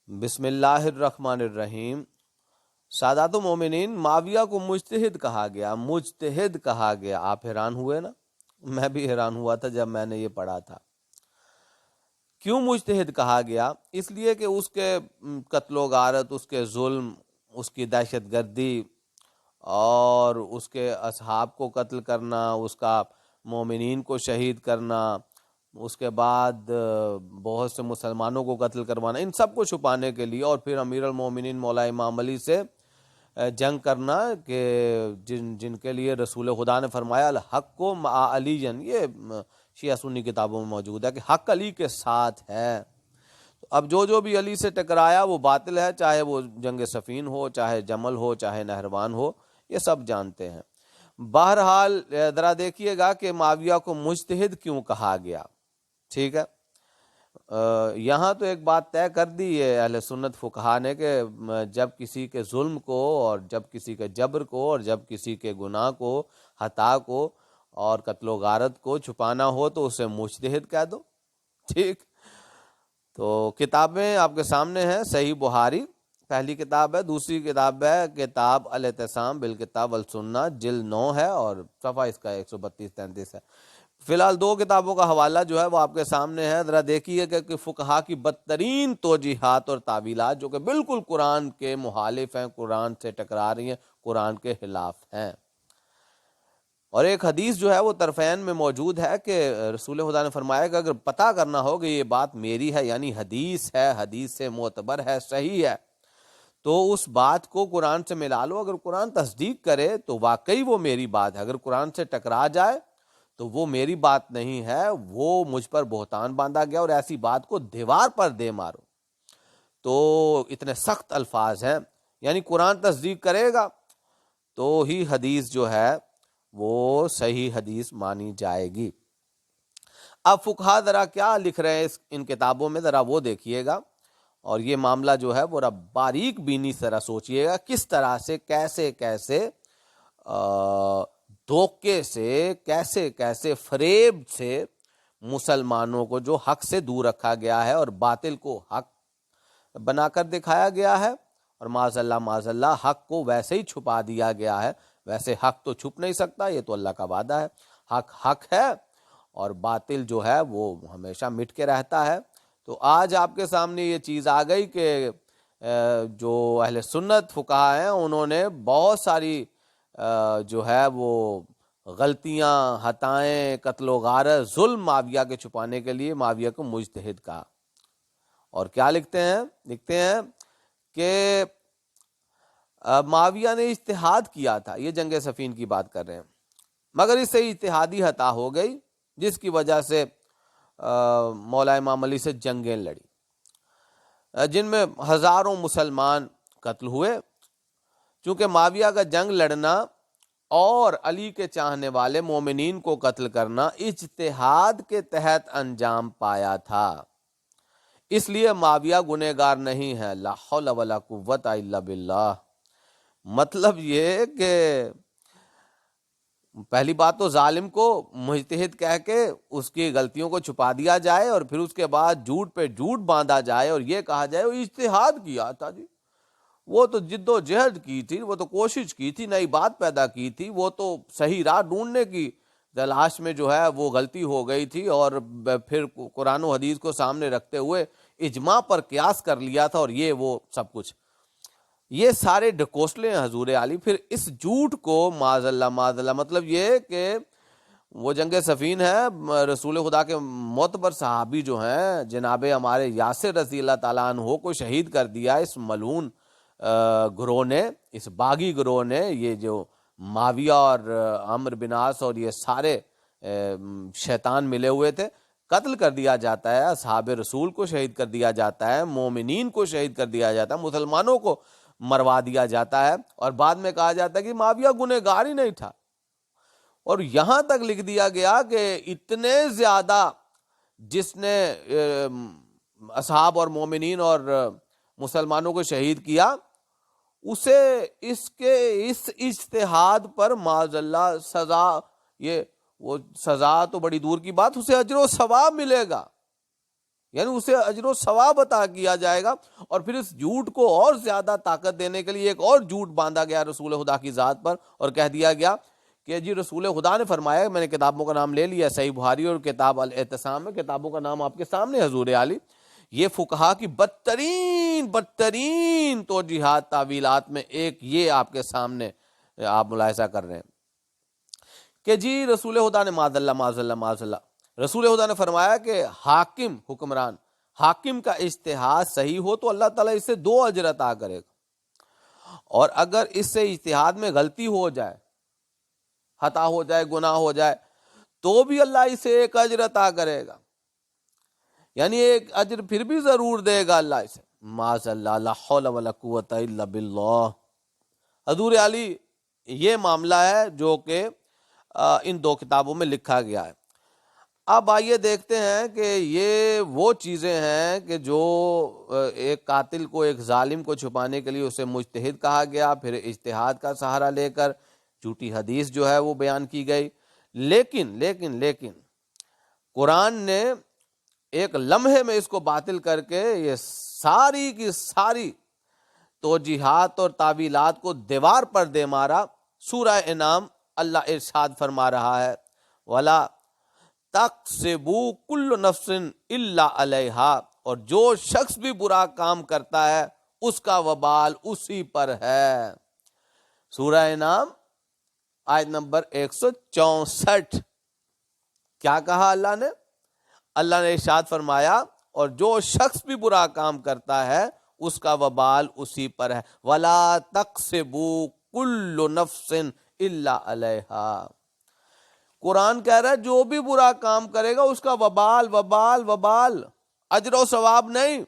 بسم اللہ الرحمن الرحیم۔ سادات المومنین، معاویہ کو مجتہد کہا گیا، مجتہد کہا گیا۔ آپ حیران ہوئے نا؟ میں بھی حیران ہوا تھا جب میں نے یہ پڑھا تھا۔ کیوں مجتہد کہا گیا؟ اس لیے کہ اس کے قتل و غارت، اس کے ظلم، اس کی دہشت گردی اور اس کے اصحاب کو قتل کرنا، اس کا مومنین کو شہید کرنا، اس کے بعد بہت سے مسلمانوں کو قتل کروانا، ان سب کو چھپانے کے لیے، اور پھر امیر المومنین مولا امام علی سے جنگ کرنا کہ جن کے لیے رسول خدا نے فرمایا الحق کو مع علی، یہ شیعہ سنی کتابوں میں موجود ہے کہ حق علی کے ساتھ ہے۔ اب جو بھی علی سے ٹکرایا وہ باطل ہے، چاہے وہ جنگ صفین ہو، چاہے جمل ہو، چاہے نہروان ہو، یہ سب جانتے ہیں۔ بہرحال ذرا دیکھیے گا کہ معاویہ کو مجتہد کیوں کہا گیا۔ ٹھیک ہے، یہاں تو ایک بات طے کر دی ہے اہل سنت فقہا نے کہ جب کسی کے ظلم کو اور جب کسی کے جبر کو اور جب کسی کے گناہ کو، خطا کو اور قتل و غارت کو چھپانا ہو تو اسے مجتہد کہہ دو۔ ٹھیک، تو کتابیں آپ کے سامنے ہیں۔ صحیح بخاری پہلی کتاب ہے، دوسری کتاب ہے کتاب الاعتصام بالکتاب والسنہ، جلد 9 ہے اور صفحہ اس کا 132-33 ہے۔ فی الحال دو کتابوں کا حوالہ جو ہے وہ آپ کے سامنے ہے، ذرا دیکھیے کہ فقہا کی بدترین توجیحات اور تعویلات جو کہ بالکل قرآن کے مخالف ہیں، قرآن سے ٹکرا رہی ہیں، قرآن کے خلاف ہیں۔ اور ایک حدیث جو ہے وہ طرفین میں موجود ہے کہ رسول خدا نے فرمایا کہ اگر پتہ کرنا ہو کہ یہ بات میری ہے، یعنی حدیث ہے، حدیث سے معتبر ہے، صحیح ہے، تو اس بات کو قرآن سے ملا لو۔ اگر قرآن تصدیق کرے تو واقعی وہ میری بات ہے، اگر قرآن سے ٹکرا جائے تو وہ میری بات نہیں ہے، وہ مجھ پر بہتان باندھا گیا، اور ایسی بات کو دیوار پر دے مارو۔ تو اتنے سخت الفاظ ہیں، یعنی قرآن تصدیق کرے گا تو ہی حدیث جو ہے وہ صحیح حدیث مانی جائے گی۔ اب فقہا ذرا کیا لکھ رہے ہیں ان کتابوں میں، ذرا وہ دیکھیے گا، اور یہ معاملہ جو ہے وہ باریک بینی ذرا سوچئے گا، کس طرح سے کیسے دھوکے سے، کیسے فریب سے مسلمانوں کو جو حق سے دور رکھا گیا ہے اور باطل کو حق بنا کر دکھایا گیا ہے، اور معاذ اللہ حق کو ویسے ہی چھپا دیا گیا ہے۔ ویسے حق تو چھپ نہیں سکتا، یہ تو اللہ کا وعدہ ہے، حق ہے اور باطل جو ہے وہ ہمیشہ مٹ کے رہتا ہے۔ تو آج آپ کے سامنے یہ چیز آ گئی کہ جو اہل سنت فقہا ہیں انہوں نے بہت ساری جو ہے وہ غلطیاں، خطائیں، قتل و غارت، ظلم معاویہ کے چھپانے کے لیے معاویہ کو مجتہد کہا۔ اور کیا لکھتے ہیں کہ معاویہ نے اجتہاد کیا تھا، یہ جنگ صفین کی بات کر رہے ہیں، مگر اس سے اجتہادی خطا ہو گئی جس کی وجہ سے مولا امام علی سے جنگیں لڑی، جن میں ہزاروں مسلمان قتل ہوئے۔ چونکہ معاویہ کا جنگ لڑنا اور علی کے چاہنے والے مومنین کو قتل کرنا اجتہاد کے تحت انجام پایا تھا، اس لیے معاویہ گنہگار نہیں ہے۔ لا حول ولا قوت الا باللہ۔ مطلب یہ کہ پہلی بات تو ظالم کو مجتہد کہہ کے اس کی غلطیوں کو چھپا دیا جائے، اور پھر اس کے بعد جھوٹ پہ جھوٹ باندھا جائے اور یہ کہا جائے وہ اجتہاد کیا تھا۔ جی وہ تو جد و جہد کی تھی، وہ تو کوشش کی تھی، نئی بات پیدا کی تھی، وہ تو صحیح راہ ڈھونڈنے کی تلاش میں جو ہے وہ غلطی ہو گئی تھی، اور پھر قرآن و حدیث کو سامنے رکھتے ہوئے اجماع پر قیاس کر لیا تھا، اور یہ وہ سب کچھ، یہ سارے ڈھکوسلے ہیں حضور علی۔ پھر اس جھوٹ کو معاذ اللہ مطلب یہ کہ وہ جنگ صفین ہے، رسول خدا کے معتبر صحابی جو ہیں جناب ہمارے یاسر رضی اللہ تعالیٰ عنہ کو شہید کر دیا اس ملعون گروہ نے، اس باغی گروہ نے، یہ جو معاویہ اور عمرو بن عاص اور یہ سارے شیطان ملے ہوئے تھے، قتل کر دیا جاتا ہے، اصحاب رسول کو شہید کر دیا جاتا ہے، مومنین کو شہید کر دیا جاتا ہے، مسلمانوں کو مروا دیا جاتا ہے، اور بعد میں کہا جاتا ہے کہ معاویہ گنہگار ہی نہیں تھا۔ اور یہاں تک لکھ دیا گیا کہ اتنے زیادہ جس نے اصحاب اور مومنین اور مسلمانوں کو شہید کیا، اسے اس اجتہاد پر معاذ اللہ سزا، یہ وہ سزا تو بڑی دور کی بات، اسے اجر و ثواب ملے گا، یعنی اسے اجر و ثواب عطا کیا جائے گا. اور پھر اس جھوٹ کو اور زیادہ طاقت دینے کے لیے ایک اور جھوٹ باندھا گیا رسول خدا کی ذات پر، اور کہہ دیا گیا کہ جی رسول خدا نے فرمایا، میں نے کتابوں کا نام لے لیا، صحیح بخاری اور کتاب الاعتصام میں، کتابوں کا نام آپ کے سامنے حضور عالی. یہ فقہا کی بدترین توجیہات تعویلات میں ایک یہ آپ کے سامنے آپ ملاحظہ کر رہے ہیں کہ جی رسول خدا نے معاذ اللہ رسول خدا نے فرمایا کہ حکمران حاکم کا اجتہاد صحیح ہو تو اللہ تعالیٰ اس سے 2 اجر عطا کرے گا، اور اگر اس سے اجتہاد میں غلطی ہو جائے، خطا ہو جائے، گناہ ہو جائے، تو بھی اللہ اسے 1 اجر عطا کرے گا. یعنی 1 اجر پھر بھی ضرور دے گا اللہ اسے. معاذ اللہ، لا حول ولا قوت الا باللہ. حضور علی یہ معاملہ ہے جو کہ ان 2 کتابوں میں لکھا گیا ہے. اب آئیے دیکھتے ہیں کہ یہ وہ چیزیں ہیں کہ جو ایک قاتل کو، ایک ظالم کو چھپانے کے لیے اسے مجتہد کہا گیا، پھر اجتہاد کا سہارا لے کر جھوٹی حدیث جو ہے وہ بیان کی گئی. لیکن قرآن نے ایک لمحے میں اس کو باطل کر کے یہ ساری کی ساری توجیہات اور تعویلات کو دیوار پر دے مارا. سورہ انعام اللہ ارشاد فرما رہا ہے، وَلَا تَقْسِبُوا كُلُّ نَفْسٍ إِلَّا عَلَيْهَا، اور جو شخص بھی برا کام کرتا ہے اس کا وبال اسی پر ہے. سورہ انعام آیت نمبر 164. کیا کہا اللہ نے؟ اللہ نے ارشاد فرمایا اور جو شخص بھی برا کام کرتا ہے اس کا وبال اسی پر ہے. وَلَا تَقْسِبُوا كُلُّ نَفْسٍ إِلَّا عَلَيْهَا. قرآن کہہ رہا ہے جو بھی برا کام کرے گا اس کا وبال اجر و ثواب نہیں.